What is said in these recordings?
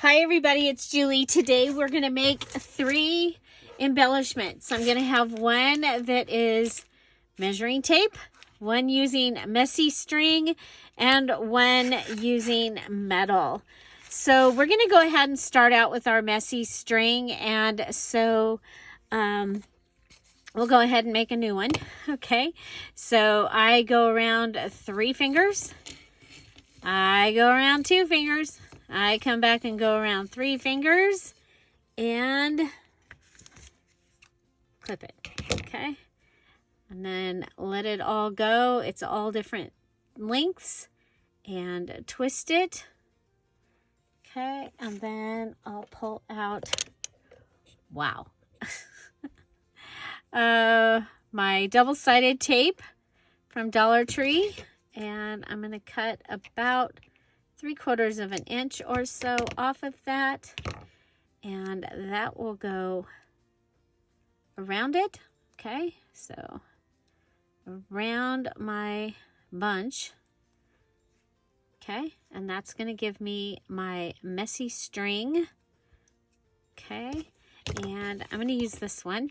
Hi everybody, it's Julie. Today we're going to make 3 embellishments. I'm going to have one that is measuring tape, one using messy string, and one using metal. So we're going to go ahead and start out with our messy string, and so we'll go ahead and make a new one. Okay, so I go around 3 fingers. I go around 2 fingers. I come back and go around 3 fingers and clip it, okay? And then let it all go. It's all different lengths, and twist it, okay? And then I'll pull out, wow, my double-sided tape from Dollar Tree, and I'm gonna cut about 3/4 of an inch or so off of that, and that will go around it. Okay, so around my bunch, okay, and that's going to give me my messy string. Okay, and I'm going to use this one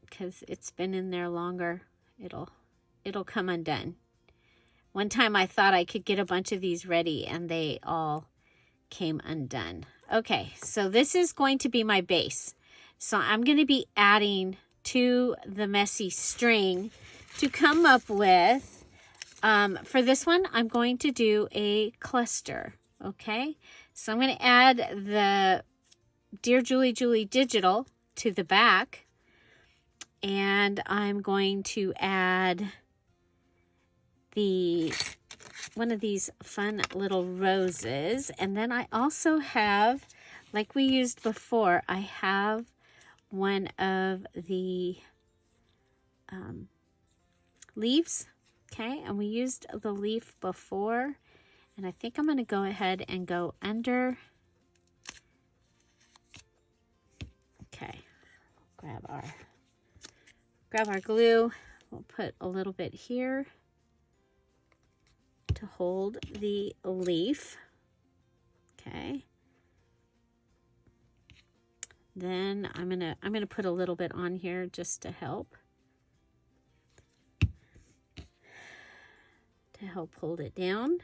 because it's been in there longer. It'll come undone. One time I thought I could get a bunch of these ready and they all came undone. Okay, so this is going to be my base. So I'm going to be adding to the messy string to come up with, for this one, I'm going to do a cluster. Okay, so I'm going to add the Dear Julie Julie digital to the back, and I'm going to add one of these fun little roses, and then I also have, like we used before, I have one of the leaves, okay, and we used the leaf before, and I think I'm going to go ahead and go under. Okay, grab our glue. We'll put a little bit here to hold the leaf. Okay, then I'm gonna put a little bit on here just to help hold it down.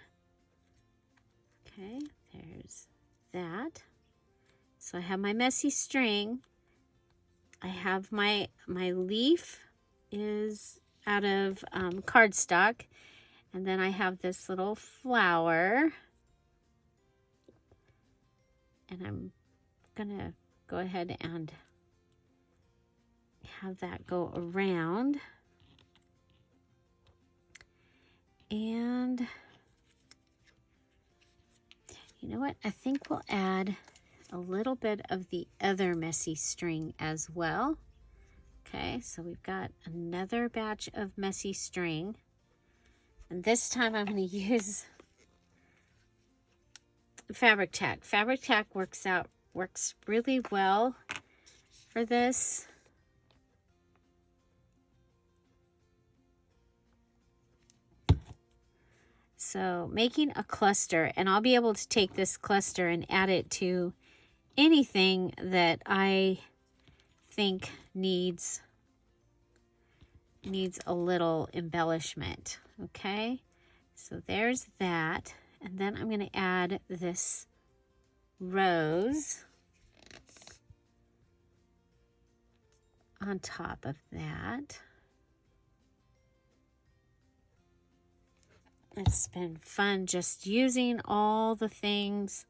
Okay, there's that. So I have my messy string. I have my leaf is out of cardstock. And then I have this little flower, and I'm gonna go ahead and have that go around. And you know what? I think we'll add a little bit of the other messy string as well. Okay, so we've got another batch of messy string. And this time I'm going to use fabric tack. Fabric tack works really well for this. So making a cluster, and I'll be able to take this cluster and add it to anything that I think needs a little embellishment. Okay, so there's that, and then I'm going to add this rose on top of that. It's been fun just using all the things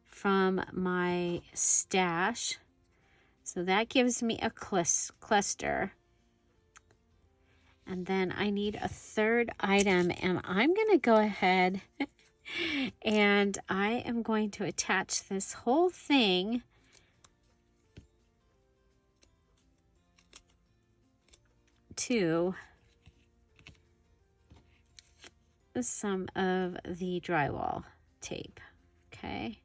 from my stash. So that gives me a cluster. And then I need a third item, and I'm going to go ahead and I am going to attach this whole thing to some of the drywall tape. Okay.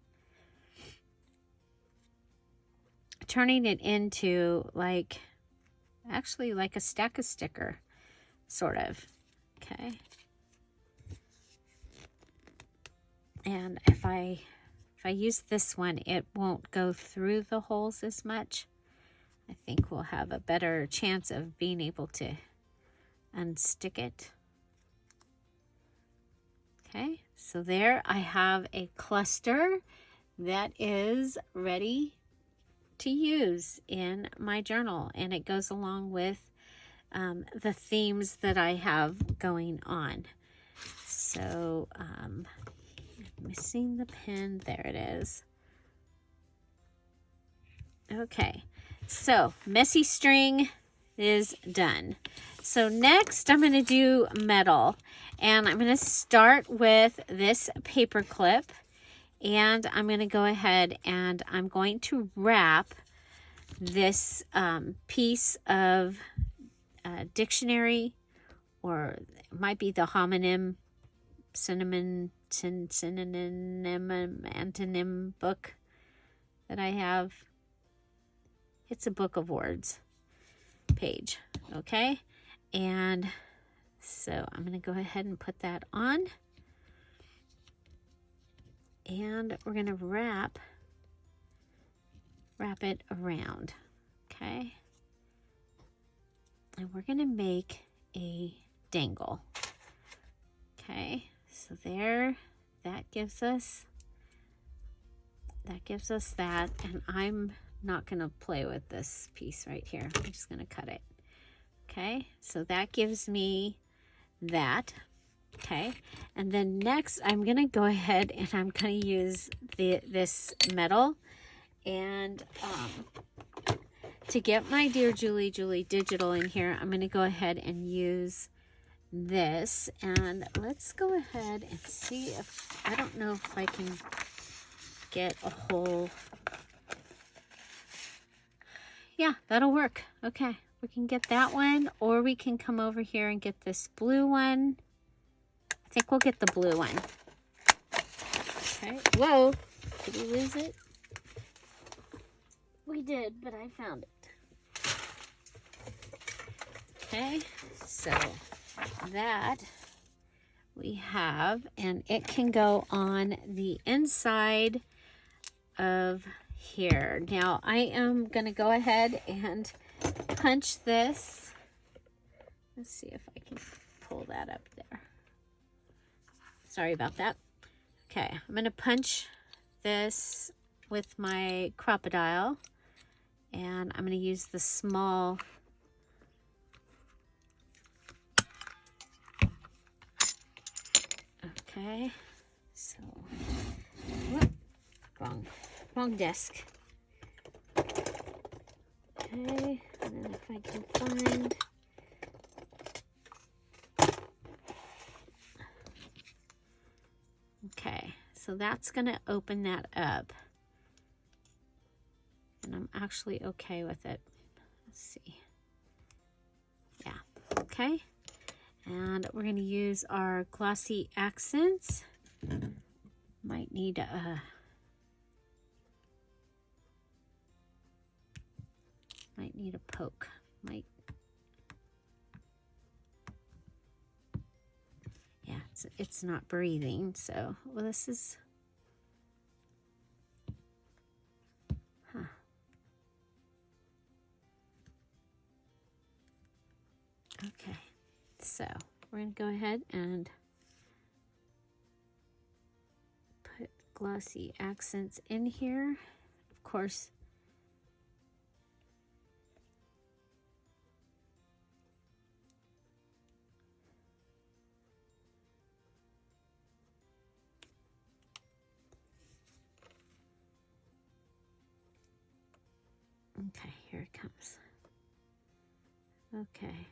Turning it into actually like a stack of sticker. Sort of. Okay. And if I use this one, it won't go through the holes as much. I think we'll have a better chance of being able to unstick it. Okay, so there I have a cluster that is ready to use in my journal, and it goes along with the themes that I have going on. So missing the pen, there it is. Okay, so messy string is done. So next I'm going to do metal, and I'm going to start with this paper clip, and I'm going to go ahead and I'm going to wrap this piece of dictionary, or it might be the synonym antonym book that I have. It's a book of words page, okay? And so I'm going to go ahead and put that on, and we're going to wrap it around, okay? And we're going to make a dangle, okay? So there, that gives us that, and I'm not going to play with this piece right here. I'm just going to cut it. Okay, so that gives me that. Okay, and then next I'm going to go ahead and I'm going to use this metal, and to get my Dear Julie digital in here, I'm going to go ahead and use this, and let's go ahead and see if, I don't know if I can get a whole, yeah, that'll work. Okay, we can get that one, or we can come over here and get this blue one. I think we'll get the blue one. Okay, whoa, did we lose it? We did, but I found it. Okay, so that we have, and it can go on the inside of here. Now I am going to go ahead and punch this. Let's see if I can pull that up there. Sorry about that. Okay, I'm going to punch this with my crocodile, and I'm going to use the small okay, so whoop, wrong desk. Okay, and then if I can find, okay, so that's going to open that up, and I'm actually okay with it. Let's see. Yeah, okay. And we're going to use our glossy accents. Might need a poke. Yeah, it's not breathing, so well, this is, okay, so we're going to go ahead and put glossy accents in here. Of course, okay, here it comes. Okay.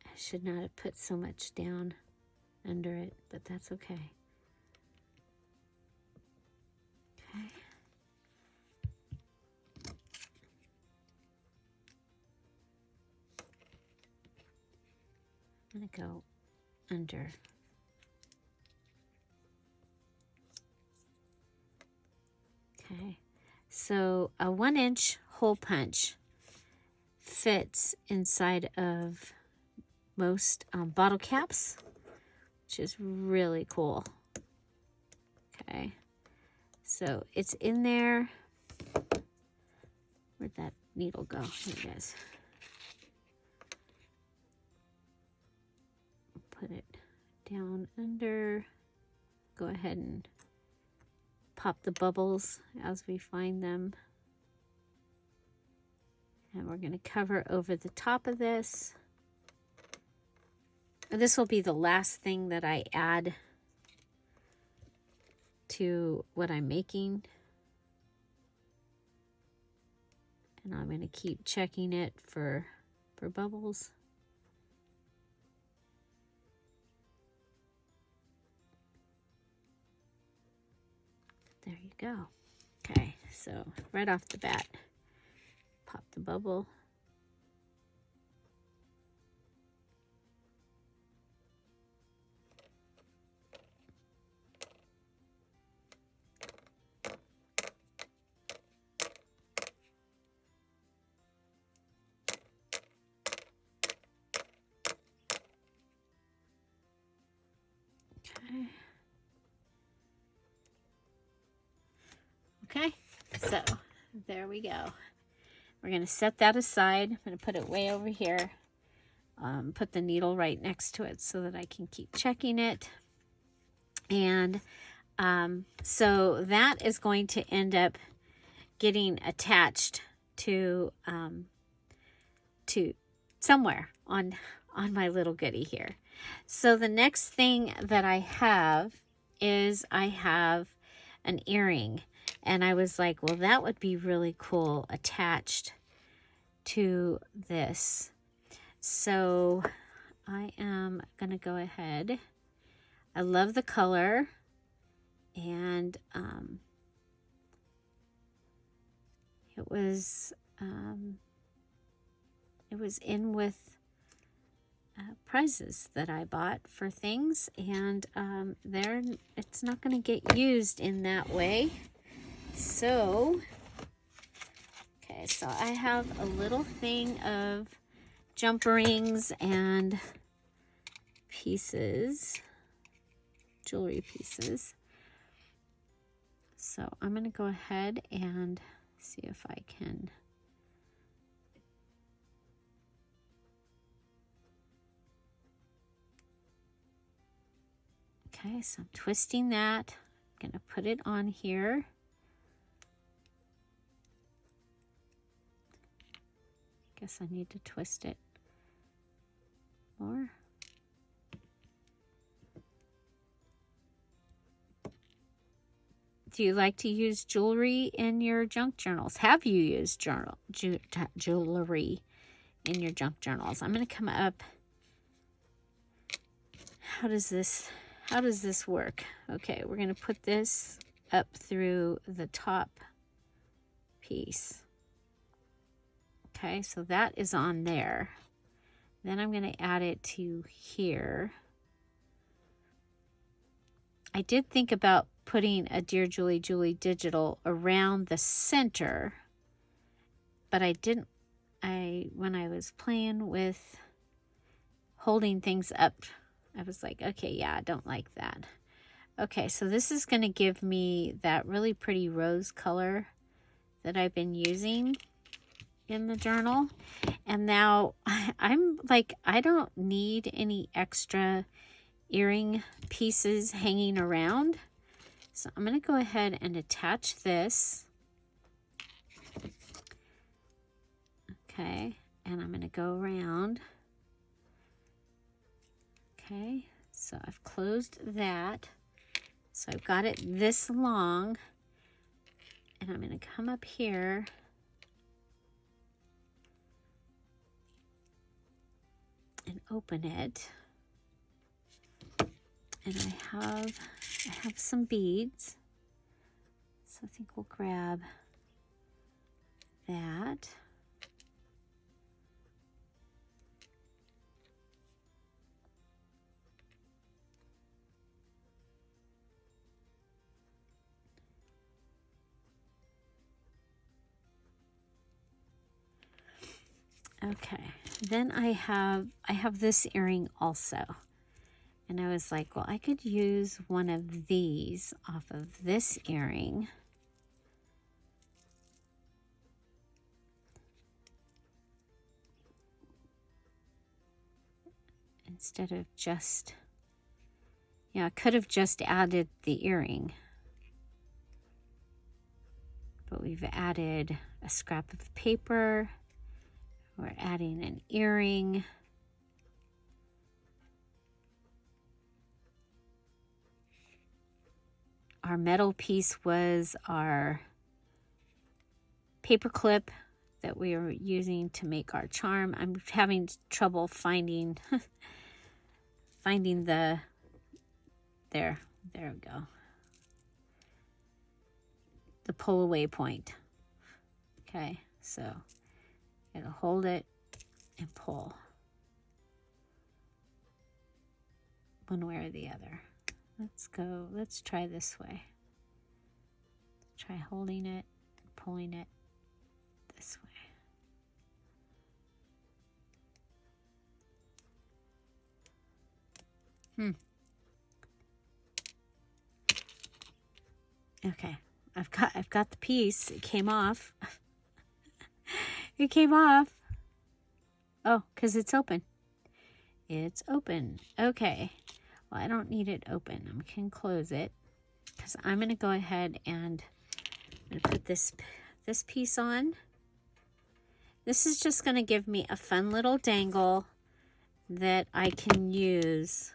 I should not have put so much down under it, but that's okay. Okay. I'm going to go under. Okay, so a 1-inch hole punch fits inside of most bottle caps, which is really cool. Okay, so it's in there. Where'd that needle go? Here it is. Put it down under. Go ahead and pop the bubbles as we find them. And we're going to cover over the top of this. And this will be the last thing that I add to what I'm making. And I'm going to keep checking it for bubbles. There you go. Okay, so right off the bat, pop the bubble. Okay, so there we go. We're going to set that aside. I'm going to put it way over here. Put the needle right next to it so that I can keep checking it. And so that is going to end up getting attached to somewhere on my little goodie here. So the next thing that I have is I have an earring. And I was like, well, that would be really cool attached to this. So I am going to go ahead. I love the color. And it was in with prizes that I bought for things. And it's not going to get used in that way. So, okay, so I have a little thing of jump rings and pieces, jewelry pieces. So I'm going to go ahead and see if I can. Okay, so I'm twisting that. I'm going to put it on here. Guess I need to twist it more. Do you like to use jewelry in your junk journals? Have you used jewelry in your junk journals? I'm going to come up. How does this work? Okay, we're going to put this up through the top piece. Okay, so that is on there. Then I'm going to add it to here. I did think about putting a Dear Julie Julie digital around the center, but I didn't. When I was playing with holding things up, I was like, okay, yeah, I don't like that. Okay, so this is going to give me that really pretty rose color that I've been using in the journal. And now I'm like, I don't need any extra earring pieces hanging around. So I'm going to go ahead and attach this. Okay, and I'm going to go around. Okay, so I've closed that. So I've got it this long. And I'm going to come up here. And open it. And I have some beads. So I think we'll grab that. Okay, then I have this earring also. And I was like, well, I could use one of these off of this earring. Instead of just, I could have just added the earring. But we've added a scrap of paper. We're adding an earring. Our metal piece was our paper clip that we were using to make our charm. I'm having trouble finding finding the, there we go, the pull away point. Okay, so it'll hold it and pull one way or the other. Let's try this way. Let's try holding it and pulling it this way. Okay, I've got the piece. It came off. It came off. Oh, because it's open. It's open. Okay. Well, I don't need it open. I can close it because I'm going to go ahead and I'm going to put this piece on. This is just going to give me a fun little dangle that I can use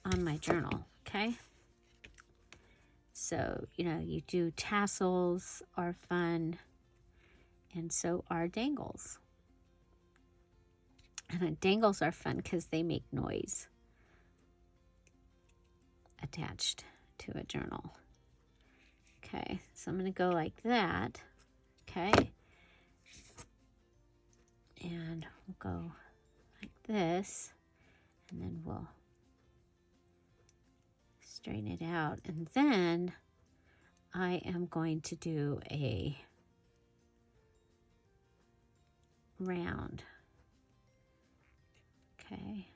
on my journal, okay? So, you do tassels are fun, and so are dangles. And dangles are fun because they make noise attached to a journal. Okay, so I'm going to go like that, okay? And we'll go like this, and then we'll straighten it out. And then I am going to do a round. Okay.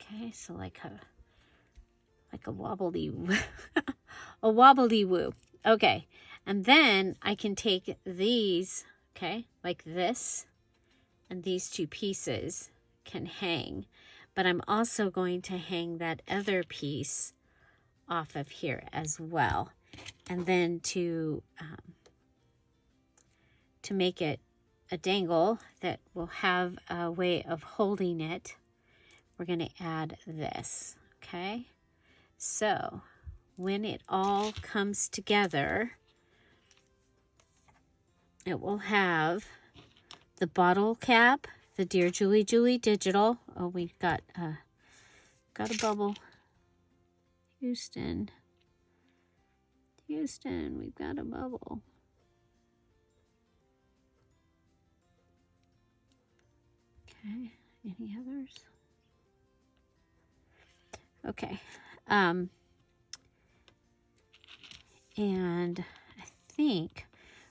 Okay, so like a wobbly a wobbly woo. Okay. And then I can take these, okay, like this, and these two pieces can hang, but I'm also going to hang that other piece off of here as well. And then to make it a dangle that will have a way of holding it, we're going to add this, okay? So when it all comes together, it will have the bottle cap, the Dear Julie Julie digital. Oh, we've got a bubble. Houston, we've got a bubble. Okay, any others? Okay, and I think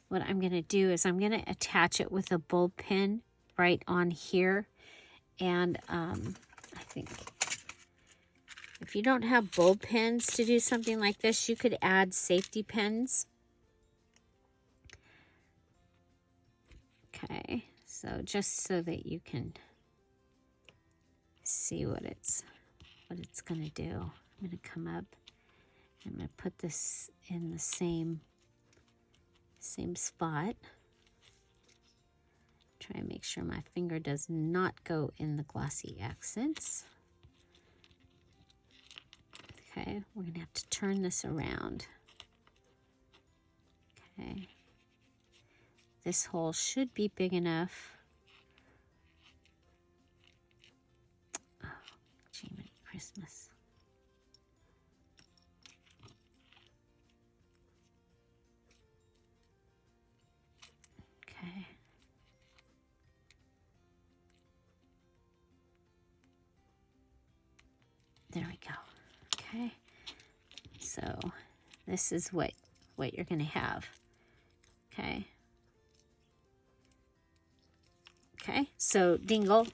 what I'm going to do is I'm going to attach it with a bulb pin right on here. And I think if you don't have bulb pins to do something like this, you could add safety pins. Okay, so just so that you can see what it's going to do. I'm going to come up. I'm going to put this in the same spot. Try and make sure my finger does not go in the glossy accents. Okay, we're going to have to turn this around. Okay. This hole should be big enough. Oh, Jiminy Christmas. Okay. There we go. Okay. So this is what you're going to have. Okay. Okay. So dangle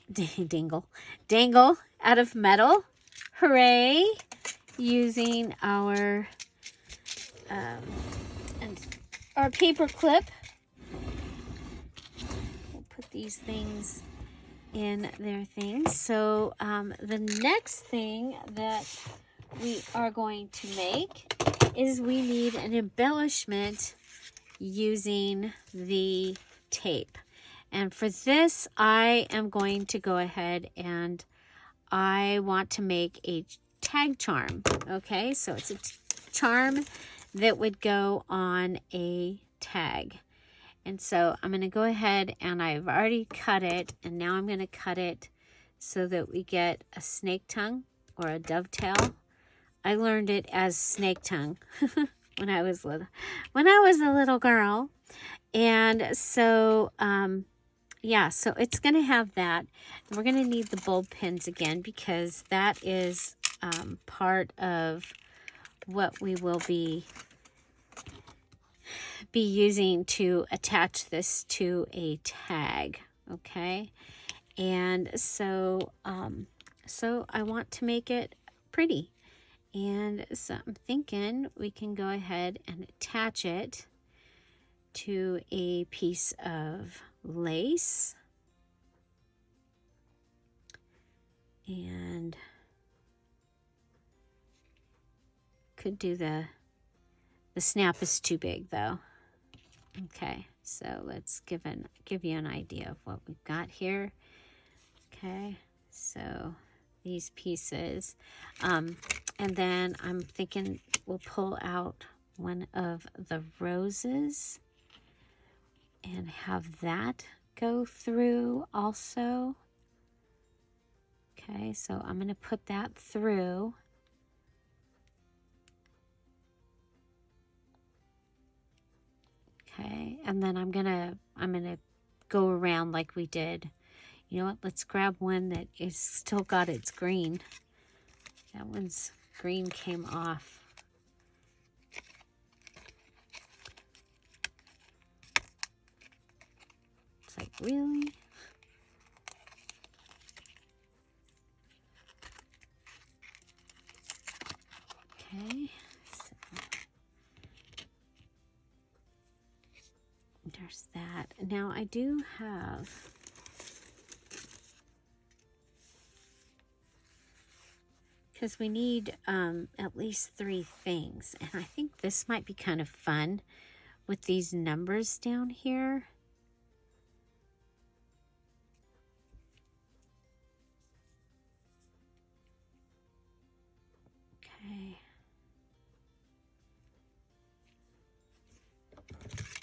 out of metal. Hooray. Using our paper clip. We'll put these things in their things. So the next thing that we are going to make is we need an embellishment using the tape. And for this, I am going to go ahead and I want to make a tag charm. Okay, so it's a charm that would go on a tag. And so I'm going to go ahead and I've already cut it, and now I'm going to cut it so that we get a snake tongue or a dovetail. I learned it as snake tongue when I was little. When I was a little girl. And so yeah, so it's going to have that. And we're going to need the bulb pins again because that is part of what we will be using to attach this to a tag. Okay, and so so I want to make it pretty, and so I'm thinking we can go ahead and attach it to a piece of lace, and could do the snap is too big though. Okay, so let's give you an idea of what we've got here. Okay, so these pieces, and then I'm thinking we'll pull out one of the roses and have that go through also. Okay, so I'm going to put that through. Okay, and then I'm gonna go around like we did. You know what? Let's grab one that is still got its green. That one's green came off. It's like, really? Okay. There's that. Now I do have because we need at least 3 things, and I think this might be kind of fun with these numbers down here. Okay.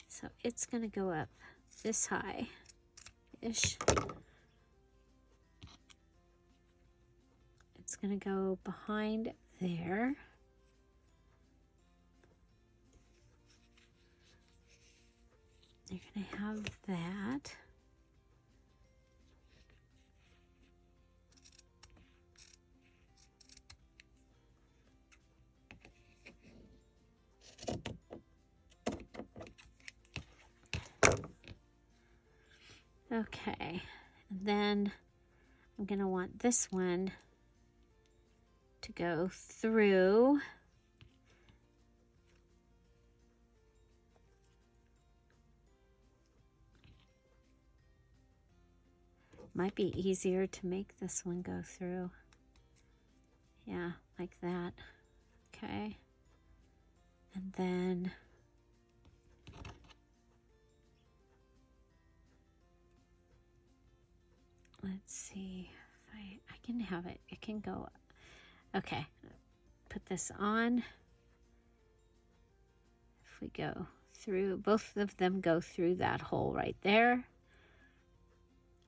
So it's going to go up this high-ish. It's going to go behind there. You're going to have that. Okay, and then I'm going to want this one to go through. Might be easier to make this one go through. Yeah, like that. Okay. And then let's see if I can have it. It can go up. Okay. Put this on. If we go through, both of them go through that hole right there.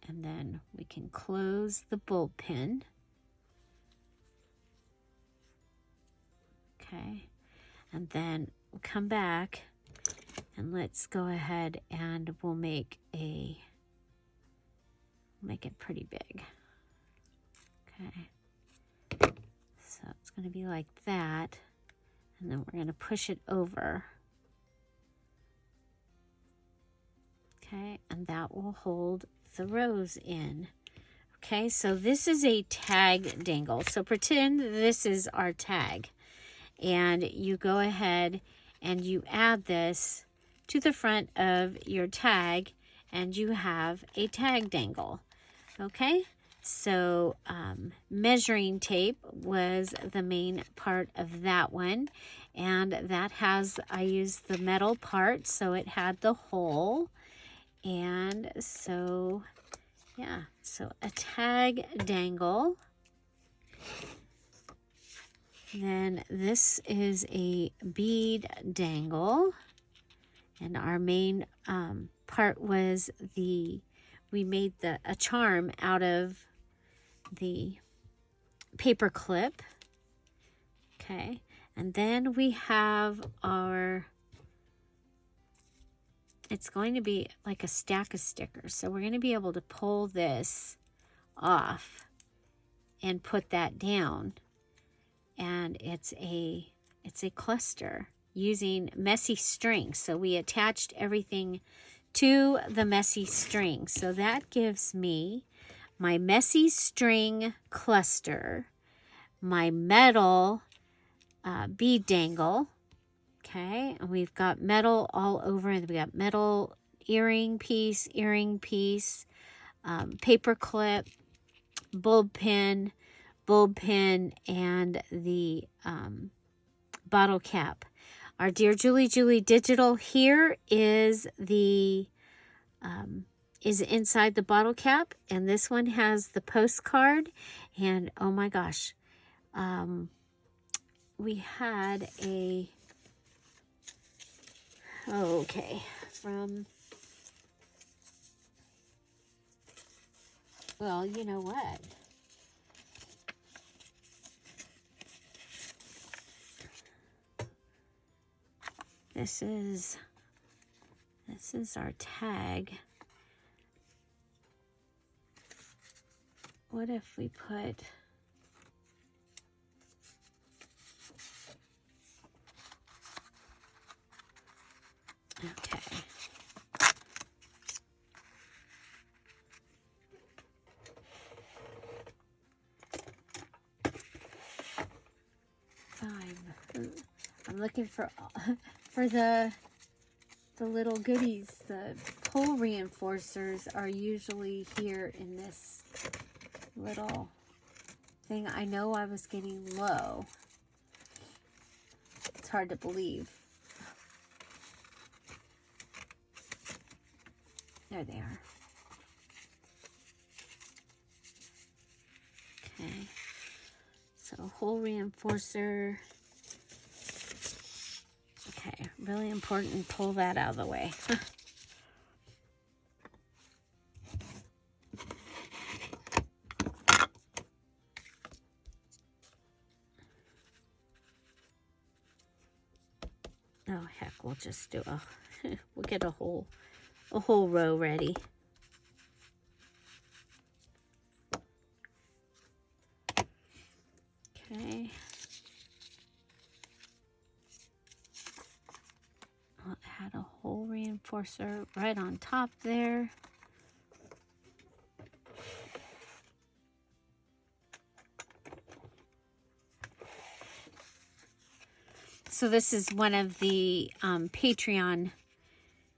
And then we can close the bulb pin. Okay. And then we'll come back and let's go ahead and we'll make it pretty big. Okay. So it's going to be like that. And then we're going to push it over. Okay, and that will hold the rose in. Okay, so this is a tag dangle. So pretend this is our tag. And you go ahead and you add this to the front of your tag, and you have a tag dangle. Okay, so measuring tape was the main part of that one. And that has, I used the metal part, so it had the hole. And so, yeah, so a tag dangle. Then this is a bead dangle. And our main part was we made a charm out of the paper clip. Okay. And then we have it's going to be like a stack of stickers. So we're going to be able to pull this off and put that down. And it's a cluster using messy string. So we attached everything to the messy string. So that gives me my messy string cluster, my metal bead dangle. Okay, and we've got metal all over, and we got metal earring piece, paper clip, bulb pin, and the bottle cap. Our Dear Julie Julie digital here is is inside the bottle cap, and this one has the postcard. And oh my gosh, we had a well, you know what? This is our tag. What if we put okay. I'm looking for the little goodies. The pole reinforcers are usually here in this little thing. I know I was getting low. It's hard to believe. There they are. Okay. So hole reinforcer. Okay, really important. Pull that out of the way. Oh heck, we'll just do we'll get a whole row ready. Okay. Well, it had a hole reinforcer right on top there. So this is one of the Patreon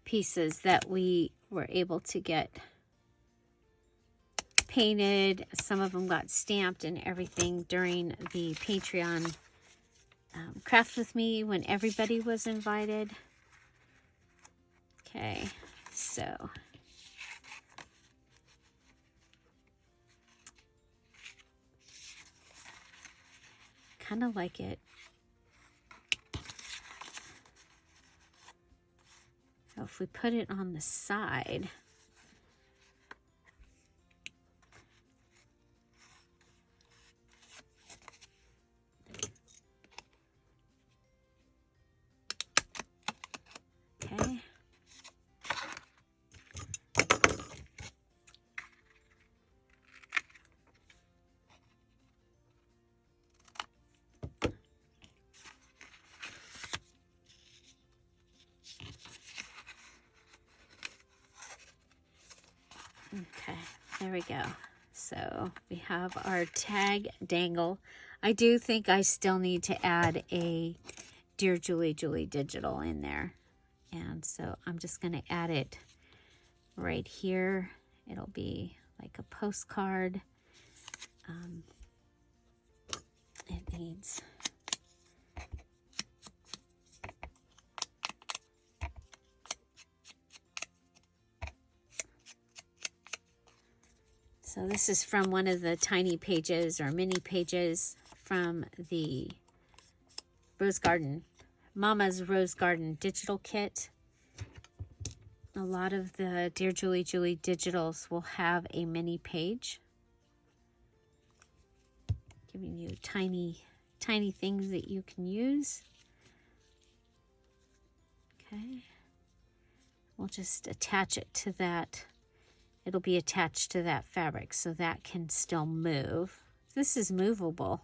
pieces that we were able to get painted. Some of them got stamped and everything during the Patreon Craft With Me when everybody was invited. Okay, so kind of like it. So if we put it on the side, okay. Okay, there we go. So we have our tag dangle. I do think I still need to add a Dear Julie Julie digital in there. And so I'm just going to add it right here. It'll be like a postcard. It needs... So this is from one of the tiny pages or mini pages from the Rose Garden, Mama's Rose Garden digital kit. A lot of the Dear Julie Julie digitals will have a mini page, giving you tiny things that you can use. Okay. We'll just attach it to that. It'll be attached to that fabric so that can still move. This is movable.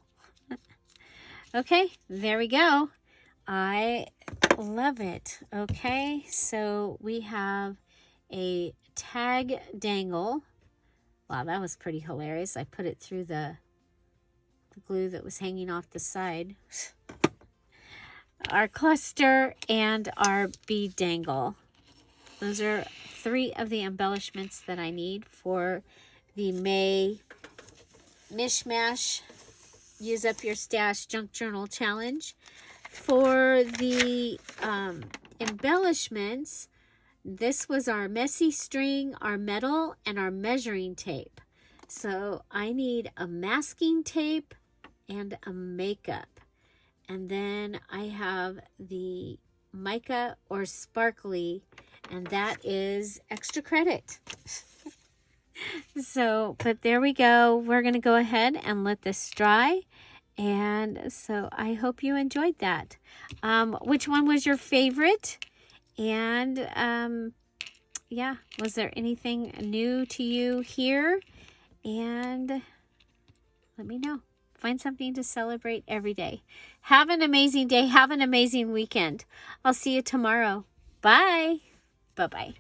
Okay, there we go. I love it. Okay, so we have a tag dangle. Wow, that was pretty hilarious. I put it through the glue that was hanging off the side. Our cluster and our bead dangle. Those are 3 of the embellishments that I need for the May Mish Mash Use Up Your Stash Junk Journal Challenge. For the embellishments, this was our messy string, our metal, and our measuring tape. So I need a masking tape and a makeup. And then I have the mica or sparkly, and that is extra credit. So, but there we go. We're going to go ahead and let this dry. And so I hope you enjoyed that. Which one was your favorite? And yeah, was there anything new to you here? And let me know. Find something to celebrate every day. Have an amazing day. Have an amazing weekend. I'll see you tomorrow. Bye. Bye-bye.